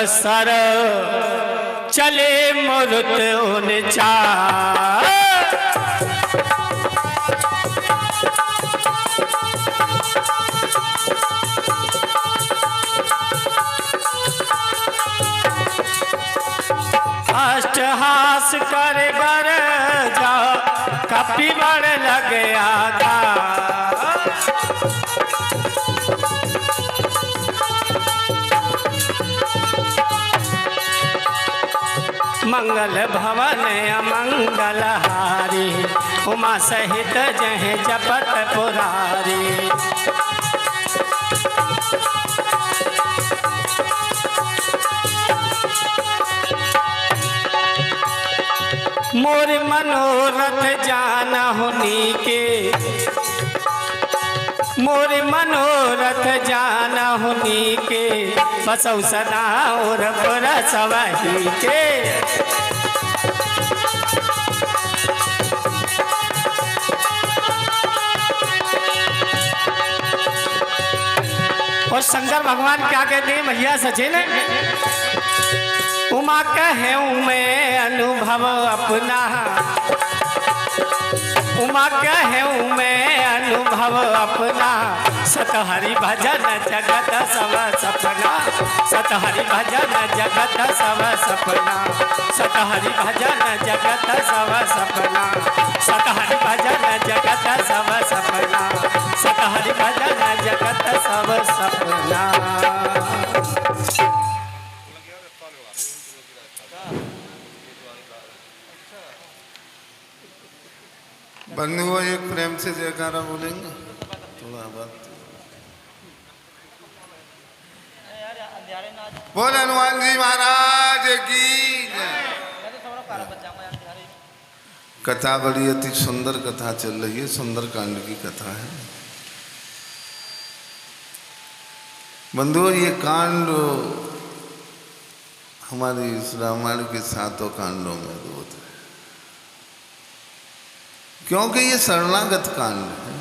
Sir चले मुरुत उनचा। अष्टहास कर गर जा कपि बड़ लग आता। मंगल भवन अमंगल हारी उमा सहित जह जपत पुरारी। मोर मनोरथ जानहु नीके, मोर मनोरथ जानहु नीके, बसौ सदा और बरसवही के। और शंकर भगवान क्या कहते हैं भैया सचिन? उमा कहे मैं अनुभव अपना, उमा कहे मैं अनुभव अपना, सतहरि भजन जगत सब सपना, सतहरि भजन जगत सब सपना, सतहरि भजन जगत सब सपना, सतहरि भजन जगत सब सपना, सतहरि भजन जगत सब सपना। बंधुओं एक प्रेम से जयकारा बोलेंगे थोड़ा बात। बोल हनुमान जी महाराज की। कथा बड़ी अति सुंदर कथा चल रही है, सुंदर कांड की कथा है। बंधुओं ये कांड हमारी इस रामायण के 7 कांडों में होता है, क्योंकि ये शरणागत कांड है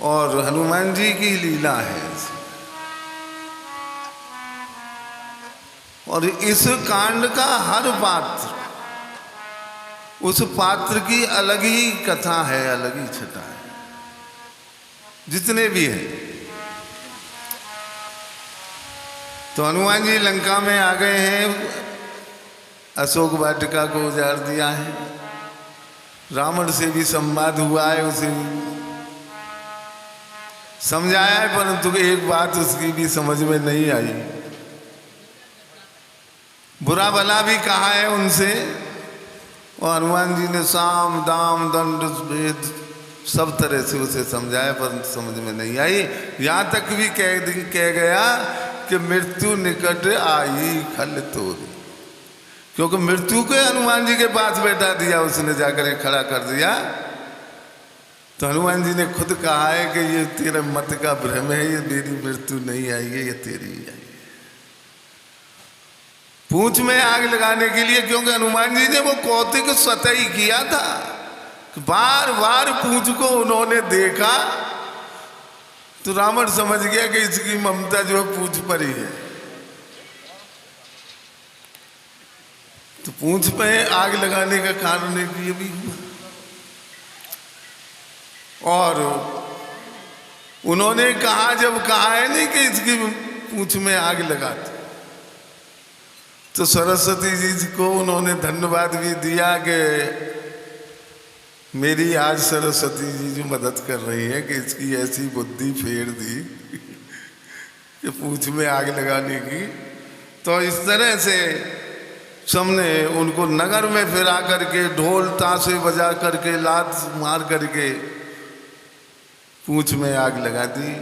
और हनुमान जी की लीला है। और इस कांड का हर पात्र उस पात्र की अलग ही कथा है, अलग ही छटा है, जितने भी हैं। तो हनुमान जी लंका में आ गए हैं, अशोक वाटिका को उजाड़ दिया है, रावण से भी संवाद हुआ है, उसे समझाया है, परंतु एक बात उसकी भी समझ में नहीं आई। बुरा भला भी कहा है उनसे, और हनुमान जी ने साम दाम दंड भेद सब तरह से उसे समझाया, परंतु समझ में नहीं आई। यहाँ तक भी कह गया कि मृत्यु निकट आई खल तोरी, क्योंकि मृत्यु को हनुमान जी के पास बैठा दिया, उसने जाकर खड़ा कर दिया। तो हनुमान जी ने खुद कहा है कि ये तेरे मत का भ्रम है, ये मेरी मृत्यु नहीं आई है, ये तेरी आई है। पूंछ में आग लगाने के लिए, क्योंकि हनुमान जी ने वो कौतिक स्वतः ही किया था, बार बार पूंछ को उन्होंने देखा तो रावण समझ गया कि इसकी ममता जो है पूंछ पर ही है। तो पूंछ पे आग लगाने का कारण एक ये भी हुआ। और उन्होंने कहा, जब कहा है नहीं कि इसकी पूंछ में आग लगाते, तो सरस्वती जी को उन्होंने धन्यवाद भी दिया कि मेरी आज सरस्वती जी जो मदद कर रही है कि इसकी ऐसी बुद्धि फेर दी कि पूंछ में आग लगाने की। तो इस तरह से सबने उनको नगर में फिरा करके, ढोल ताशे बजा करके, लात मार करके पूंछ में आग लगा दी।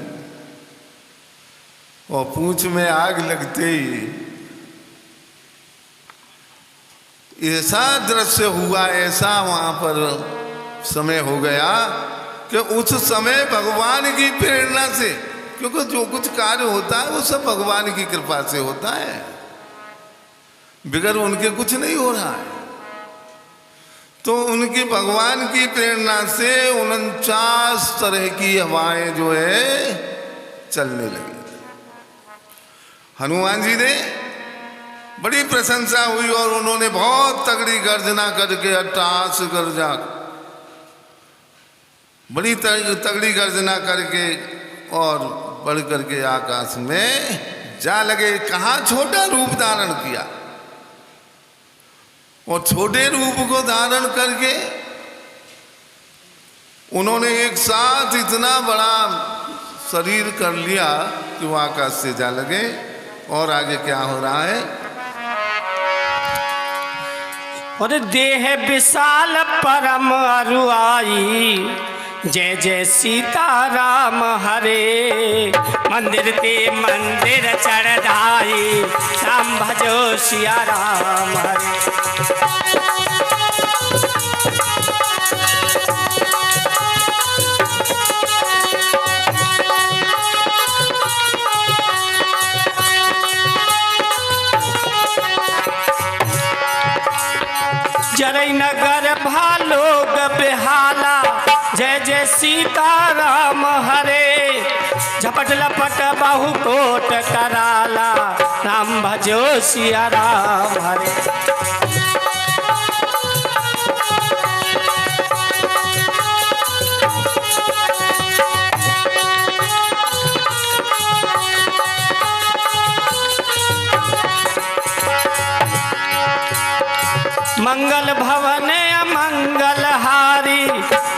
और पूंछ में आग लगते ही ऐसा दृश्य हुआ, ऐसा वहां पर समय हो गया कि उस समय भगवान की प्रेरणा से, क्योंकि जो कुछ कार्य होता है वो सब भगवान की कृपा से होता है, बगैर उनके कुछ नहीं हो रहा है। तो उनकी भगवान की प्रेरणा से 49 तरह की हवाएं जो है चलने लगी। हनुमान जी ने बड़ी प्रशंसा हुई और उन्होंने बहुत तगड़ी गर्जना करके अट्टहास गर्जा, बड़ी तगड़ी गर्जना करके और बढ़ करके आकाश में जा लगे। कहाँ छोटा रूप धारण किया और छोटे रूप को धारण करके उन्होंने एक साथ इतना बड़ा शरीर कर लिया कि वो आकाश से जा लगे। और आगे क्या हो रहा है? और देह विशाल परम अरुआई, जय जय सीताराम हरे। मंदिर ते मंदिर चढ़ाई, राम भजो सिया राम हरे। जरई नगर भालोग बेहाला, जय जय सीताराम हरे। झपट लपट बाहु कोट कराला, राम भजो सिया राम हरे। मंगल भवन मंगल हारी,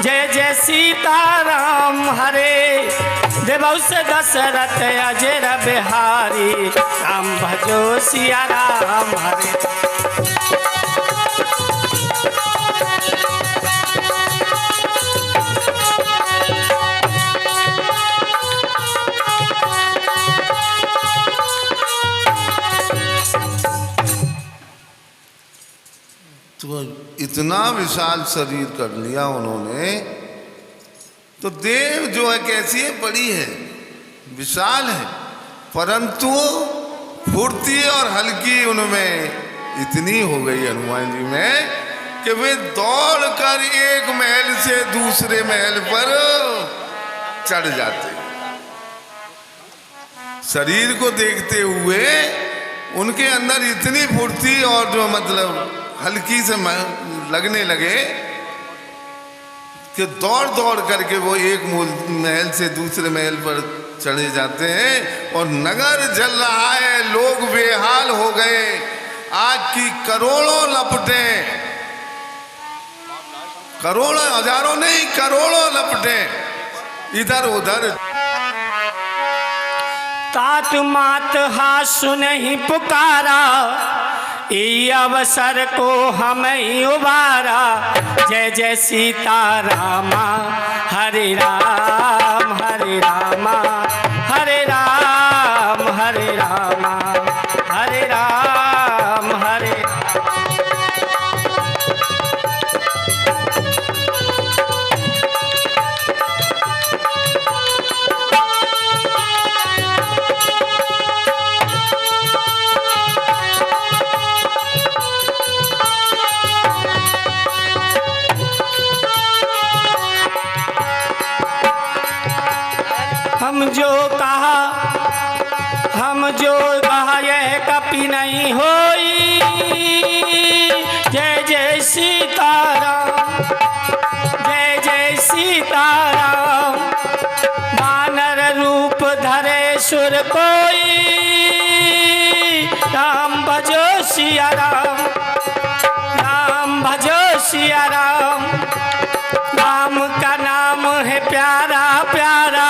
जय जय सीताराम हरे। देवौ से दशरथ अजर बिहारी, राम भजो सिया राम हरे। तो इतना विशाल शरीर कर लिया उन्होंने। तो देव जो है कैसी है? बड़ी है, विशाल है, परंतु फुर्ती और हल्की उनमें इतनी हो गई हनुमान जी में कि वे दौड़कर एक महल से दूसरे महल पर चढ़ जाते। शरीर को देखते हुए उनके अंदर इतनी फुर्ती और जो मतलब हल्की से लगने लगे कि दौड़ दौड़ करके वो एक महल से दूसरे महल पर चढ़े जाते हैं। और नगर जल रहा है, लोग बेहाल हो गए। आग की करोड़ों लपटें, करोड़ों हजारों नहीं करोड़ों लपटें इधर उधर। तात मात हा सुनहि पुकारा, ई अवसर को हम ही उबारा। जय जय सीतारामा हरे राम हरे रामा, हरे राम हरे रामा, हरे राम हरे। हम जो कहा यह कपि नहीं होई। जय जय सीताराम, जय जय सीताराम। वानर रूप धरे सुर कोई, राम भजो सिया राम, राम भजो सिया राम। राम का नाम है प्यारा प्यारा,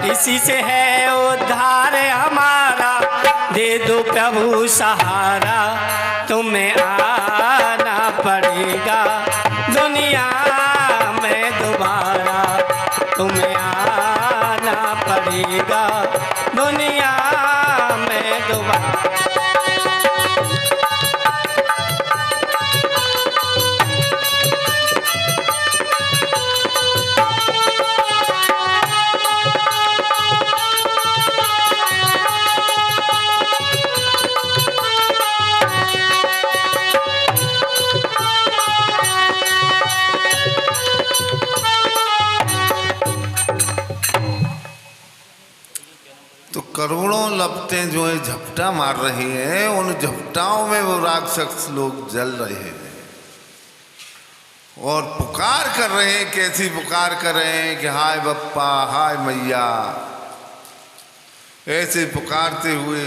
इसी से है उद्धार हमारा। दे दो प्रभु सहारा, तुम्हें आना पड़ेगा दुनिया में दोबारा। तुम्हें आना पड़ेगा दुनिया में दोबारा। करोड़ों लपटें जो है झपटा मार रही हैं, उन झपटाओं में वो राक्षस लोग जल रहे हैं और पुकार कर रहे हैं। कैसी पुकार कर रहे हैं कि हाय बप्पा, हाय मैया, ऐसे पुकारते हुए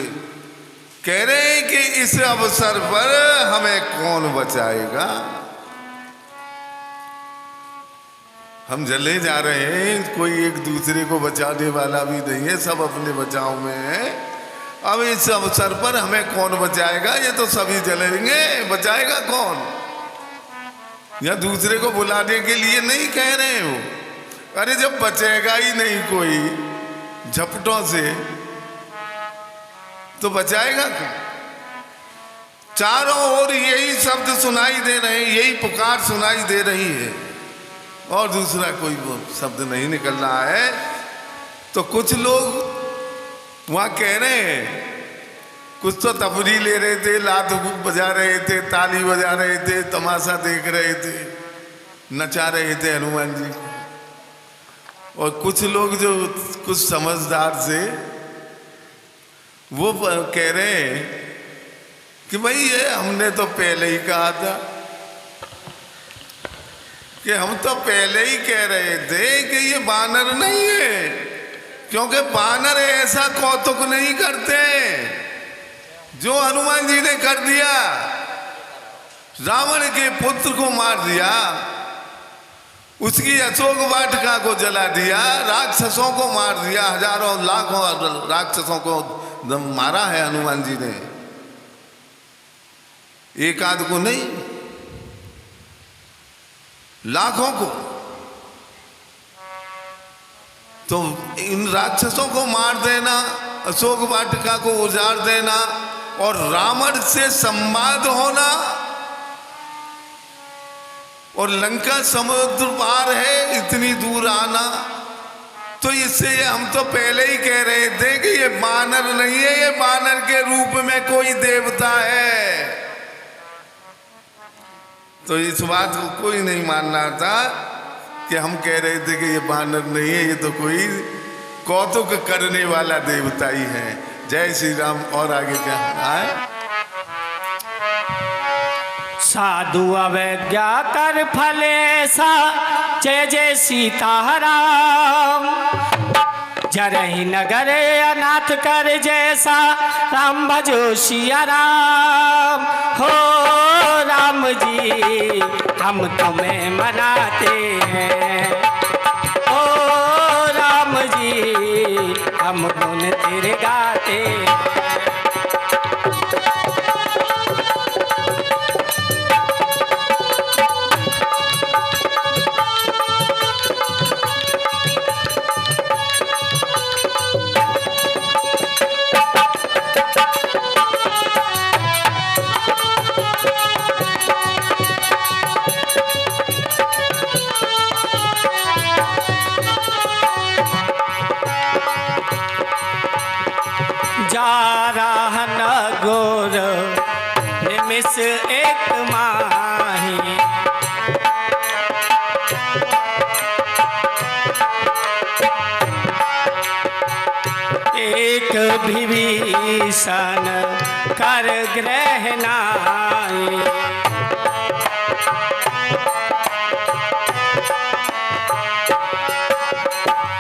कह रहे हैं कि इस अवसर पर हमें कौन बचाएगा। हम जले जा रहे हैं, कोई एक दूसरे को बचाने वाला भी नहीं है, सब अपने बचाव में है। अब इस अवसर पर हमें कौन बचाएगा, ये तो सभी जलेंगे, बचाएगा कौन। या दूसरे को बुलाने के लिए नहीं कह रहे हो। अरे जब बचेगा ही नहीं कोई झपटों से तो बचाएगा कौन। चारों ओर यही शब्द सुनाई दे रहे हैं, यही पुकार सुनाई दे रही है और दूसरा कोई वो शब्द नहीं निकल रहा है। तो कुछ लोग वहां कह रहे हैं, कुछ तो तफरी ले रहे थे, लात बजा रहे थे, ताली बजा रहे थे, तमाशा देख रहे थे, नचा रहे थे हनुमान जी को। और कुछ लोग जो कुछ समझदार से वो कह रहे हैं कि भाई ये हमने तो पहले ही कहा था, कि हम तो पहले ही कह रहे थे कि ये बानर नहीं है, क्योंकि बानर ऐसा कौतुक नहीं करते जो हनुमान जी ने कर दिया। रावण के पुत्र को मार दिया, उसकी अशोक वाटिका को जला दिया, राक्षसों को मार दिया, हजारों लाखों राक्षसों को मारा है हनुमान जी ने, एक आध को नहीं, लाखों को। तो इन राक्षसों को मार देना, अशोक वाटिका को उजाड़ देना और रावण से संवाद होना, और लंका समुद्र पार है, इतनी दूर आना, तो इससे हम तो पहले ही कह रहे थे कि ये बानर नहीं है, ये बानर के रूप में कोई देवता है। तो इस बात को कोई नहीं मानना था कि हम कह रहे थे कि ये बानर नहीं है, ये तो कोई कौतुक करने वाला देवता ही है। जय श्री राम। और आगे क्या है? साधु अवज्ञा कर फलेसा, जय जय सीताराम। जरहि नगर अनाथ कर जैसा, राम भजो सिया राम। हो राम जी हम तुम्हें मनाते हैं, ओ राम जी हम गुण तेरे गाते हैं। निमिष एक माही, एक विभीषण कर ग्रह नाई।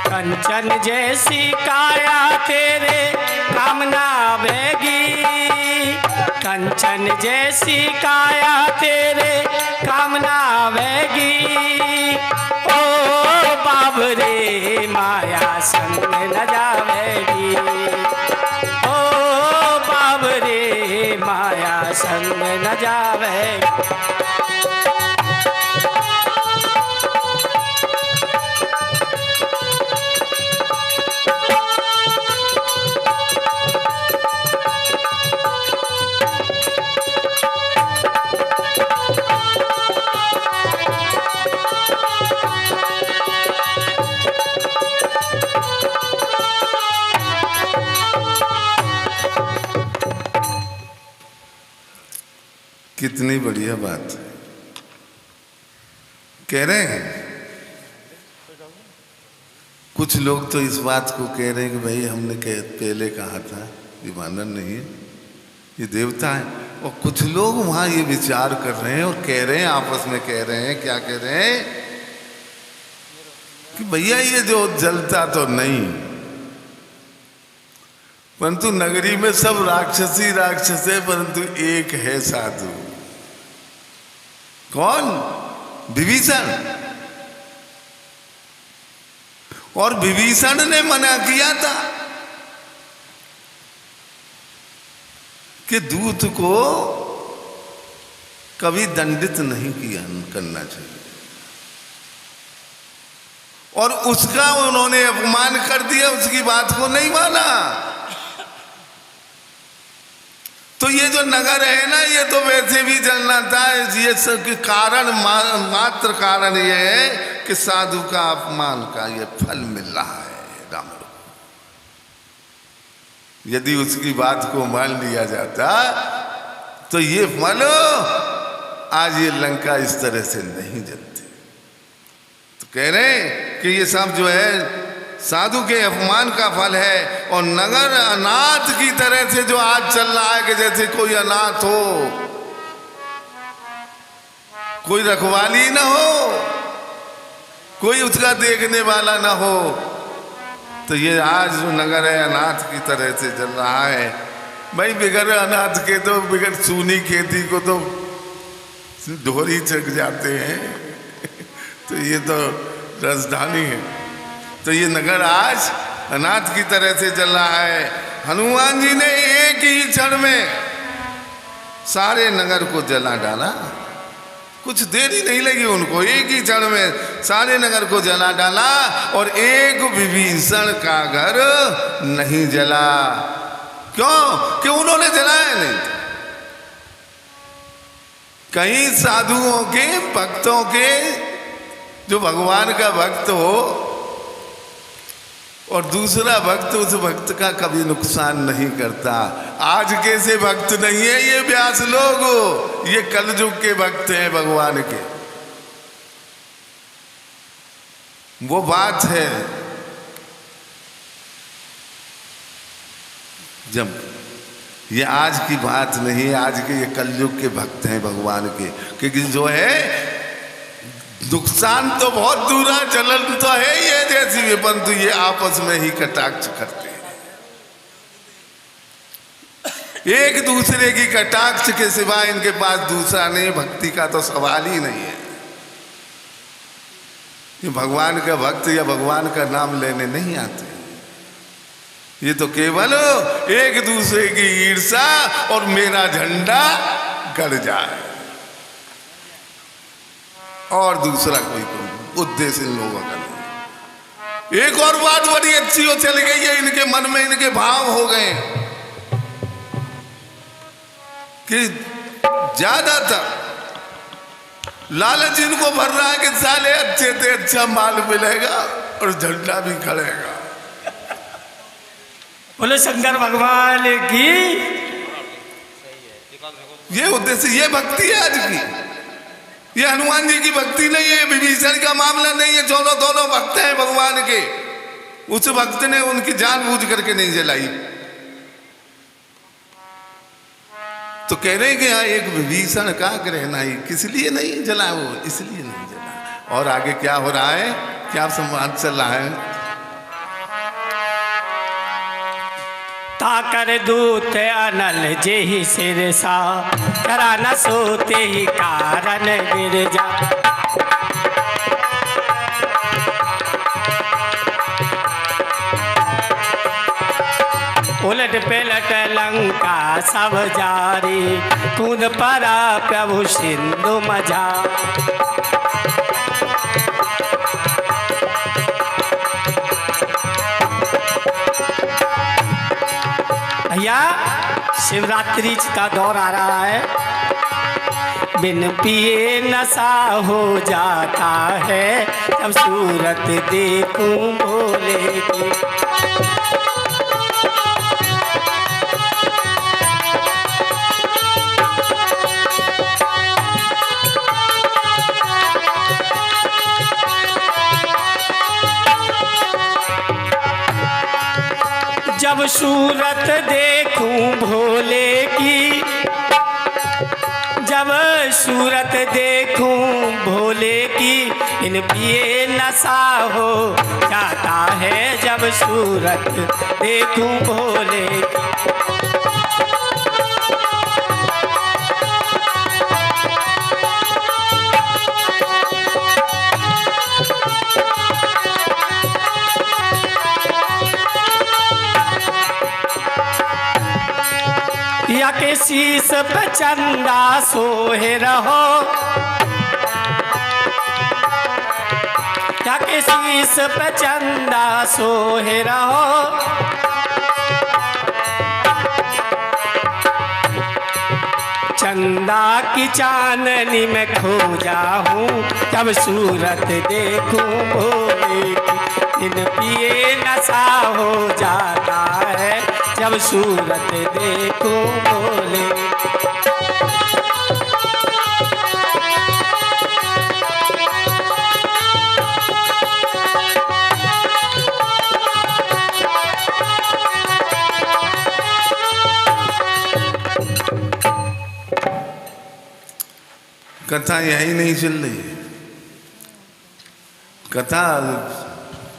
कंचन जैसी काया तेरे कामना आवेगी, कंचन जैसी काया तेरे कामना आवेगी। ओ बाबरे माया संग न जावेगी, ओ बाबरे माया संग न जावेगी। कितनी बढ़िया बात है। कह रहे हैं कुछ लोग तो इस बात को कह रहे हैं कि भाई हमने पहले कहा था ये वानर नहीं है, ये देवता है। और कुछ लोग वहां ये विचार कर रहे हैं और कह रहे हैं, आपस में कह रहे हैं, क्या कह रहे हैं कि भैया ये जो जलता तो नहीं, परंतु नगरी में सब राक्षसी राक्षस है, परंतु एक है साधु। कौन? विभीषण। और विभीषण ने मना किया था कि दूत को कभी दंडित नहीं किया करना चाहिए, और उसका उन्होंने अपमान कर दिया, उसकी बात को नहीं माना। तो ये जो नगर है ना, ये तो वैसे भी जलना था। ये सब कारण मात्र कारण ये है कि साधु का अपमान का ये फल मिल रहा है राम को। यदि उसकी बात को मान लिया जाता तो ये फल आज ये लंका इस तरह से नहीं जलती। तो कह रहे हैं कि ये सब जो है साधु के अपमान का फल है। और नगर अनाथ की तरह से जो आज चल रहा है कि जैसे कोई अनाथ हो, कोई रखवाली ना हो, कोई उसका देखने वाला ना हो, तो ये आज जो नगर है अनाथ की तरह से चल रहा है। भाई बिगड़ अनाथ के तो बिगड़ सूनी खेती को तो ढोरी चक जाते हैं तो ये तो राजधानी है। तो ये नगर आज अनाथ की तरह से चल रहा है। हनुमान जी ने एक ही क्षण में सारे नगर को जला डाला, कुछ देर ही नहीं लगी उनको, एक ही क्षण में सारे नगर को जला डाला, और एक विभीषण का घर नहीं जला। क्यों? कि उन्होंने जलाया नहीं। कई साधुओं के, भक्तों के, जो भगवान का भक्त हो और दूसरा भक्त उस भक्त का कभी नुकसान नहीं करता। आज कैसे भक्त नहीं है ये व्यास लोग, ये कलयुग के भक्त हैं भगवान के। वो बात है जब ये आज की बात नहीं है, आज के ये कलयुग के भक्त हैं भगवान के। क्योंकि जो है नुकसान तो बहुत दूर है, जलन तो है ये जैसी भी, परंतु ये आपस में ही कटाक्ष करते हैं। एक दूसरे की कटाक्ष के सिवा इनके पास दूसरा नहीं, भक्ति का तो सवाल ही नहीं है। ये भगवान का भक्त या भगवान का नाम लेने नहीं आते, ये तो केवल एक दूसरे की ईर्षा और मेरा झंडा गड़ जाए, और दूसरा कोई उद्देश्य इन लोगों का नहीं। एक और बात बड़ी अच्छी हो चल गई है इनके मन में, इनके भाव हो गए कि ज्यादातर लालच इनको भर रहा है कि साले अच्छे से अच्छा माल मिलेगा और झंडा भी खड़ेगा। बोले शंकर भगवान की। ये उद्देश्य, ये भक्ति है आज की। ये हनुमान जी की भक्ति नहीं है, विभीषण का मामला नहीं है। दोनों भक्त हैं भगवान के। उस भक्त ने उनकी जान बूझ करके नहीं जलाई। तो कह रहे हैं कि हाँ एक विभीषण का रहना ही, किस लिए नहीं जला वो, इसलिए नहीं जला। और आगे क्या हो रहा है, क्या संवाद चल रहा है? ताकर दूत अनल जेहि सिरसा, करा न सोते ही कारण गिरजा। उलट पलट लंका सब जारी, कूद पड़ा प्रभु सिंधु मझा। भैया शिवरात्रि का दौर आ रहा है। बिन पिए नशा हो जाता है, जब सूरत देखूं भोले की। जब सूरत देखूं भोले की, जब सूरत देखूं भोले की, इन पिए नशा हो जाता है। जब सूरत देखूं भोले की, या के शीस पे चंदा सोहे रहो, या के शीस पे चंदा सोहे रहो। चंदा की चांदनी में खो जाऊं, जब सूरत देखूं भोले की, इन पिए नशा हो जाता है। जब सूरत देखूं भोले की। कथा यही नहीं चल रही है। कथा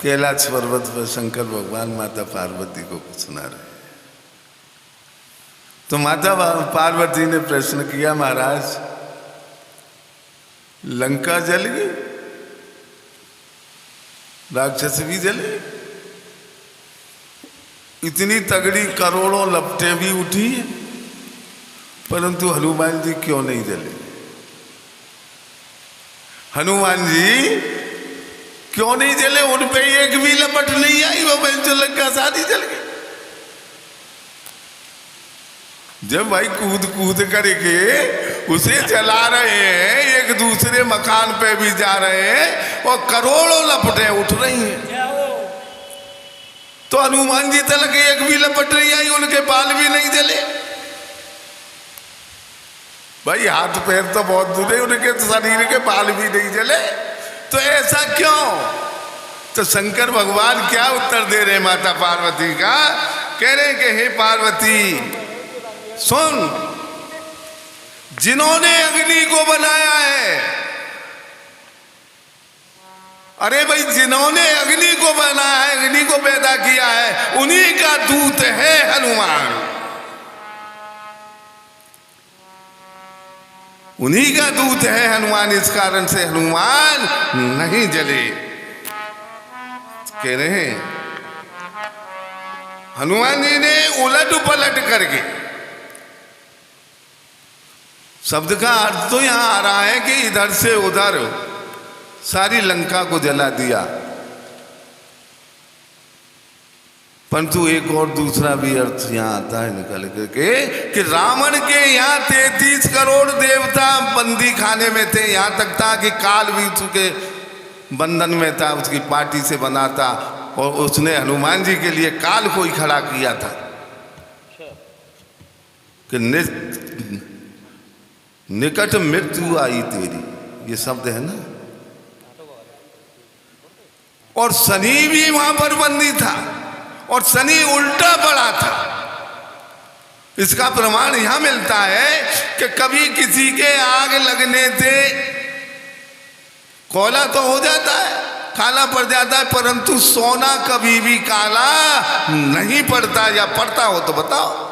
कैलाश पर्वत पर शंकर भगवान माता पार्वती को सुना रहे। तो माता पार्वती ने प्रश्न किया, महाराज लंका जल गई, राक्षस भी जले, इतनी तगड़ी करोड़ों लपटें भी उठी, परंतु हनुमान जी क्यों नहीं जले? हनुमान जी क्यों नहीं जले? उन पे एक भी लपट नहीं आई, वो बेंचो लंका सारी जल गई। जब भाई कूद कूद करके उसे चला रहे हैं, एक दूसरे मकान पे भी जा रहे हैं और करोड़ों लपटें उठ रही हैं, तो हनुमान जी तक एक भी लपट नहीं आई, उनके बाल भी नहीं जले। भाई हाथ पैर तो बहुत दूर है, उनके शरीर के बाल भी नहीं जले, तो ऐसा क्यों? तो शंकर भगवान क्या उत्तर दे रहे माता पार्वती का? कह रहे कि हे पार्वती सुन, जिन्होंने अग्नि को बनाया है, अरे भाई जिन्होंने अग्नि को बनाया है, अग्नि को पैदा किया है, उन्हीं का दूत है हनुमान, उन्हीं का दूत है हनुमान। इस कारण से हनुमान नहीं जले। कह रहे हैं हनुमान जी ने उलट पलट करके, शब्द का अर्थ तो यहां आ रहा है कि इधर से उधर सारी लंका को जला दिया, परंतु एक और दूसरा भी अर्थ यहाँ आता है निकल करके कि रावण के यहाँ 33 करोड़ देवता बंदी खाने में थे। यहाँ तक था कि काल भी उसके बंधन में था, उसकी पार्टी से बना था, और उसने हनुमान जी के लिए काल को ही खड़ा किया था कि निकट मृत्यु आई तेरी, ये शब्द है ना। और शनि भी वहां पर बंदी था, और शनि उल्टा पड़ा था। इसका प्रमाण यहां मिलता है कि कभी किसी के आग लगने से कोयला तो हो जाता है, काला पड़ जाता है, परंतु सोना कभी भी काला नहीं पड़ता, या पड़ता हो तो बताओ।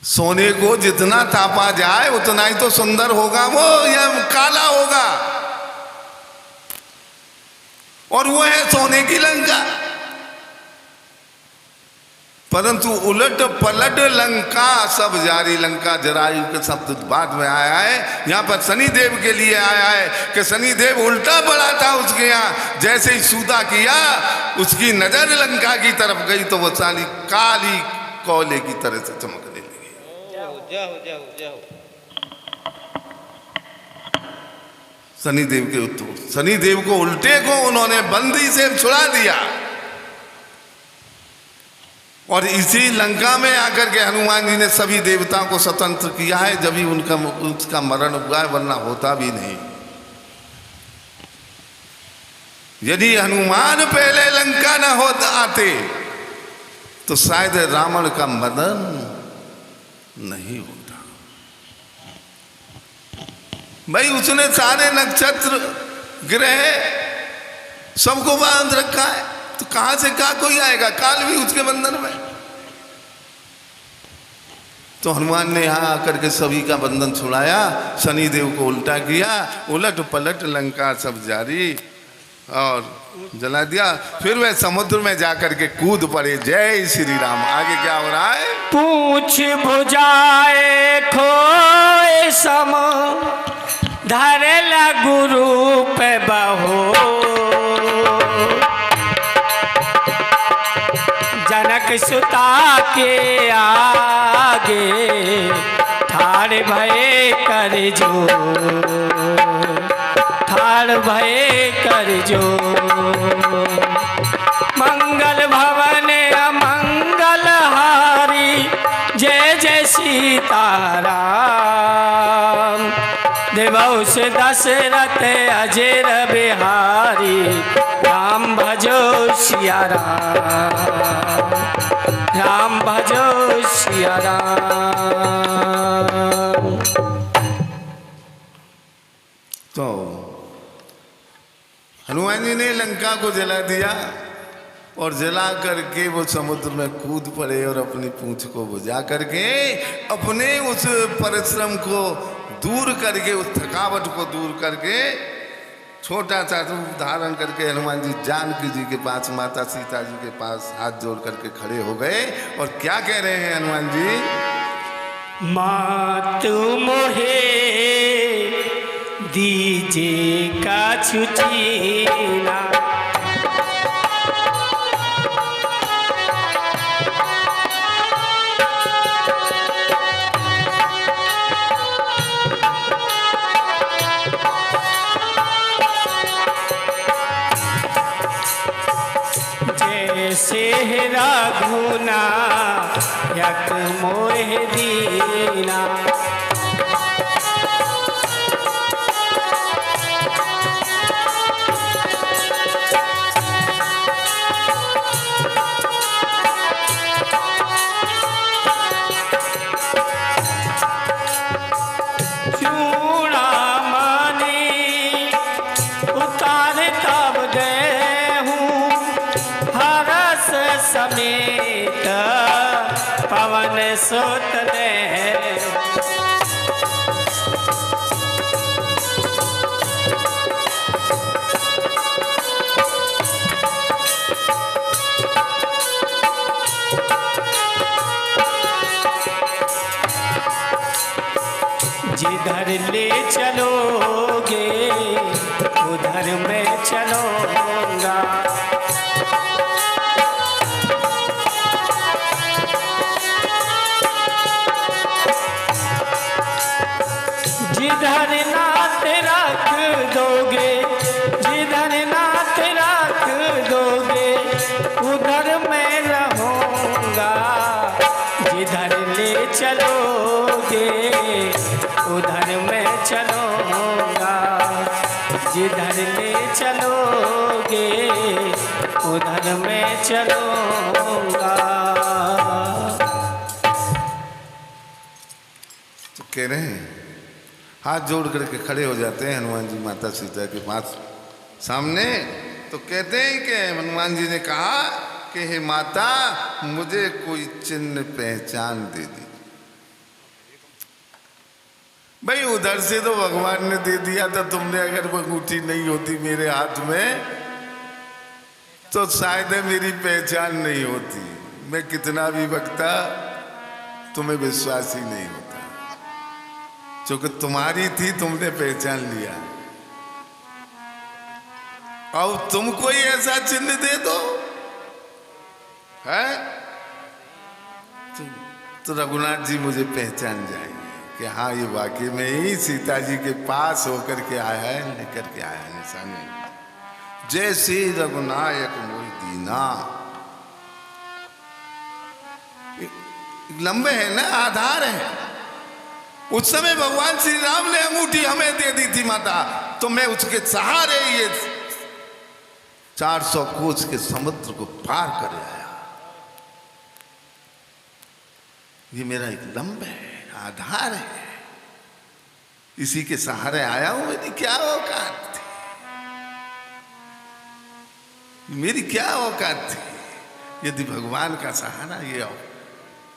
सोने को जितना तापा जाए उतना ही तो सुंदर होगा वो, या काला होगा। और वो है सोने की लंका, परंतु उलट पलट लंका सब जारी। लंका जरायु के शब्द बाद में आया है, यहाँ पर शनिदेव के लिए आया है कि शनिदेव उल्टा पड़ा था उसके यहाँ। जैसे ही सूदा किया, उसकी नजर लंका की तरफ गई तो वो साली काली कोयले की तरह से चमकने लगी। शनिदेव के उत्तर, शनिदेव को उल्टे को उन्होंने बंदी से छुड़ा दिया, और इसी लंका में आकर के हनुमान जी ने सभी देवताओं को स्वतंत्र किया है, जब ही उसका मरण हुआ है, वरना होता भी नहीं। यदि हनुमान पहले लंका न हो आते तो शायद रावण का मदन नहीं होता। भाई उसने सारे नक्षत्र ग्रह सबको बांध रखा है, तो कहां से कहां कोई आएगा, काल भी उसके बंधन में। तो हनुमान ने यहां आकर के सभी का बंधन छुड़ाया, शनिदेव को उल्टा किया, उलट पलट लंका सब जारी और जला दिया। फिर वह समुद्र में जाकर के कूद पड़े। जय श्री राम। आगे क्या हो रहा है? पूछ भुजाए खोए सम धरला गुरु पे बहो, जनक सुता के आगे ठाड़ भय कर जो, ठाड़ भय कर जो। मंगल भवन अमंगल हारी, जय जय सीताराम। देवौस दशरथ अजर बिहारी, राम भजो सिया राम, राम भजो सिया राम। तो हनुमान जी ने लंका को जला दिया और जला करके वो समुद्र में कूद पड़े और अपनी पूंछ को बुझा करके अपने उस परिश्रम को दूर करके, उस थकावट को दूर करके छोटा सा रूप धारण करके हनुमान जी जानकी जी के पास, माता सीता जी के पास हाथ जोड़ करके खड़े हो गए। और क्या कह रहे हैं हनुमान जी? मातु मोहे दीजे का छुचीना, जैसे राघुना यक मोह दीना। समेत पवन सुत ले, जिधर ले चलोगे उधर मैं चलूंगा। जिधर नाथ रख दोगे, जिधर नाथ रख दोगे उधर मैं रहूँगा। जिधर ले चलोगे उधर मैं चलूँगा, जिधर ले चलोगे उधर मैं चलूँगा। तो कह रहे हैं, हाथ जोड़ करके खड़े हो जाते हैं हनुमान जी माता सीता के पास सामने। तो कहते हैं कि हनुमान जी ने कहा कि हे माता, मुझे कोई चिन्ह पहचान दे दी। भाई उधर से तो भगवान ने दे दिया था, तुमने अगर वो अंगूठी नहीं होती मेरे हाथ में तो शायद मेरी पहचान नहीं होती। मैं कितना भी बकता तुम्हें विश्वास ही नहीं होता, क्योंकि तुम्हारी थी, तुमने पहचान लिया। अब तुम कोई ऐसा चिन्ह दे दो है तो रघुनाथ जी मुझे पहचान जाएंगे कि हाँ ये वाकई में ही सीता जी के पास होकर के आया है, लेकर के आया है निशानी। जय श्री रघुनायक मोहि दीना। लंबे है ना, आधार है। उस समय भगवान श्री राम ने अंगूठी हमें दे दी थी माता, तो मैं उसके सहारे ये 400 कोस के समुद्र को पार कर आया। ये मेरा एक लंब है, आधार है, इसी के सहारे आया हूं। मेरी क्या औकात थी, मेरी क्या औकात थी यदि भगवान का सहारा ये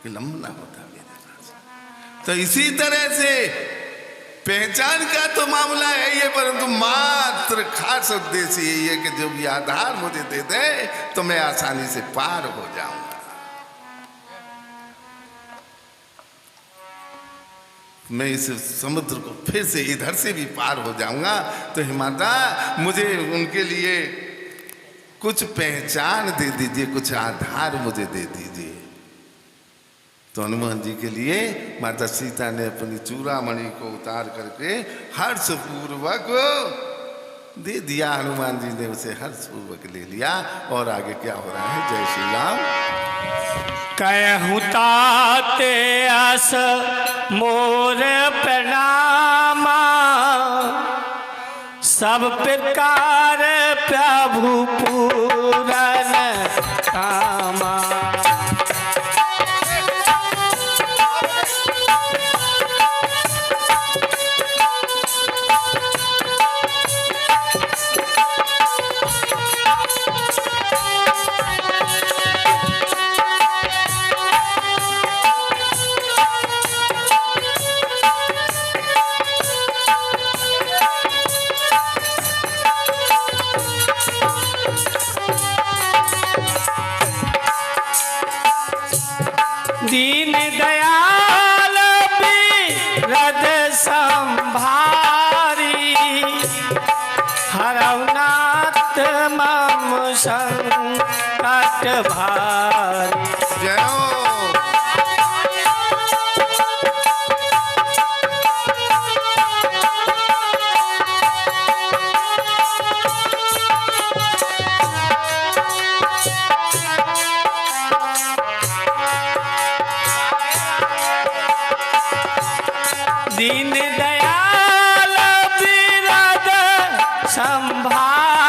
लंब ना होता मेरे पास। तो इसी तरह से पहचान का तो मामला है ये, परंतु मात्र खास उद्देश्य यही है कि जो भी आधार मुझे दे दे तो मैं आसानी से पार हो जाऊंगा। मैं इस समुद्र को फिर से इधर से भी पार हो जाऊंगा। तो हे माता, मुझे उनके लिए कुछ पहचान दे दीजिए, कुछ आधार मुझे दे दीजिए। तो हनुमान जी के लिए माता सीता ने अपनी चूड़ामणि को उतार करके हर्षपूर्वक दे दिया। हनुमान जी ने उसे हर्षपूर्वक ले लिया। और आगे क्या हो रहा है? जय श्री राम। कहूँ ताते अस मोर प्रणामा, सब प्रकार प्रभु पूरन कामा। दीन दयाल बिरद संभारी, हरौनाथ मम संकट भारी। जय हो। दीन दयाल बिरद संभारी,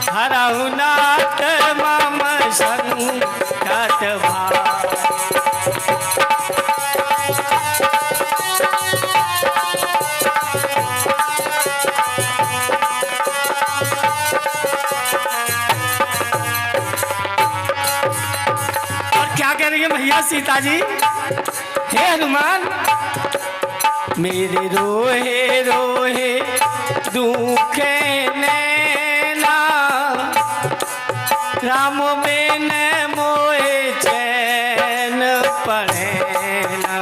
हरहुनाथ मम संकट भारी। और क्या कह रही है भैया सीता जी? हे हनुमान, मेरे रोहे रोहे दुखे नैना, राम बिन मोहे चैन पड़ेना।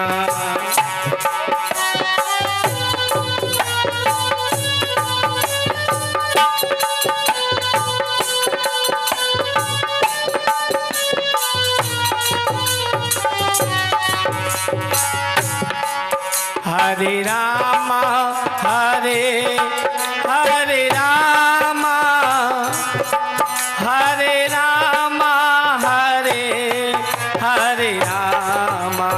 हरे रामा हरे हरे रामा, हरे रामा हरे हरे रामा।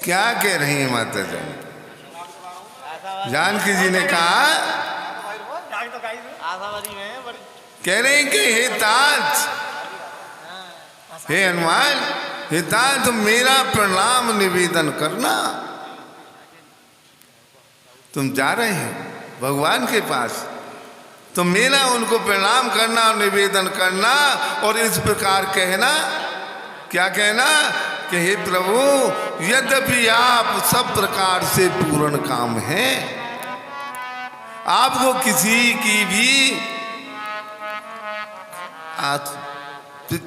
क्या कह रही है माता जी? जानकी जी ने कहा, कह रहे हैं कि हे तात, हे हनुमान, हे तात मेरा प्रणाम निवेदन करना। तुम जा रहे हैं भगवान के पास, तो मेरा उनको प्रणाम करना और निवेदन करना और इस प्रकार कहना। क्या कहना? कि हे प्रभु, यद्यपि आप सब प्रकार से पूर्ण काम हैं, आपको किसी की भी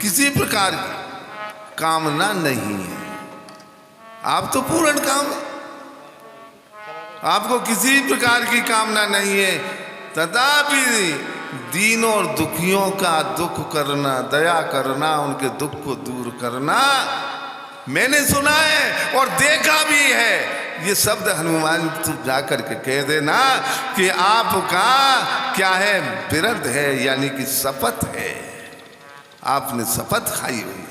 किसी प्रकार की कामना नहीं है। आप तो पूर्ण काम है, आपको किसी प्रकार की कामना नहीं है। तथापि दीनों और दुखियों का दुख करना, दया करना, उनके दुख को दूर करना मैंने सुना है और देखा भी है ये शब्द हनुमान तू जा करके कह देना कि आपका क्या है, विरध है, यानी कि शपथ है, आपने शपथ खाई हुई है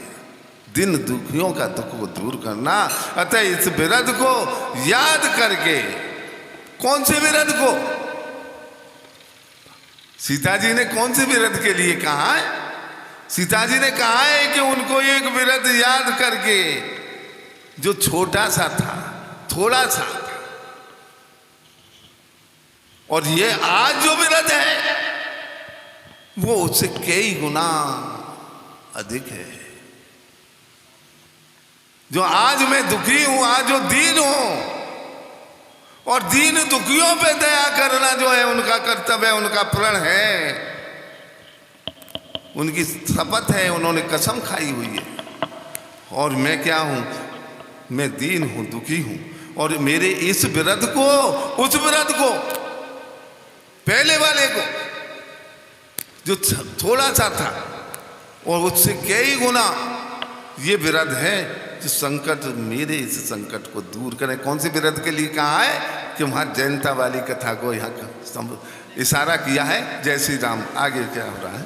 दिन दुखियों का दुख को दूर करना। अतः इस विरध को याद करके, कौन से विरध को? सीता जी ने कौन से विरध के लिए कहा है? सीता जी ने कहा है कि उनको एक विरध याद करके जो छोटा सा था, थोड़ा सा था, और ये आज जो विरध है वो उससे कई गुना अधिक है। जो आज मैं दुखी हूं, आज जो दीन हूं, और दीन दुखियों पे दया करना जो है उनका कर्तव्य है, उनका प्रण है, उनकी शपथ है, उन्होंने कसम खाई हुई है। और मैं क्या हूं? मैं दीन हूं, दुखी हूं, और मेरे इस विरध को, उस विरध को, पहले वाले को जो थोड़ा सा था और उससे कई गुना ये विरध है, जो संकट, मेरे इस संकट को दूर करें। कौन से विरध के लिए कहा है? कि वहां जयंता वाली कथा को यहाँ इशारा किया है। जय श्री राम। आगे क्या हो रहा है?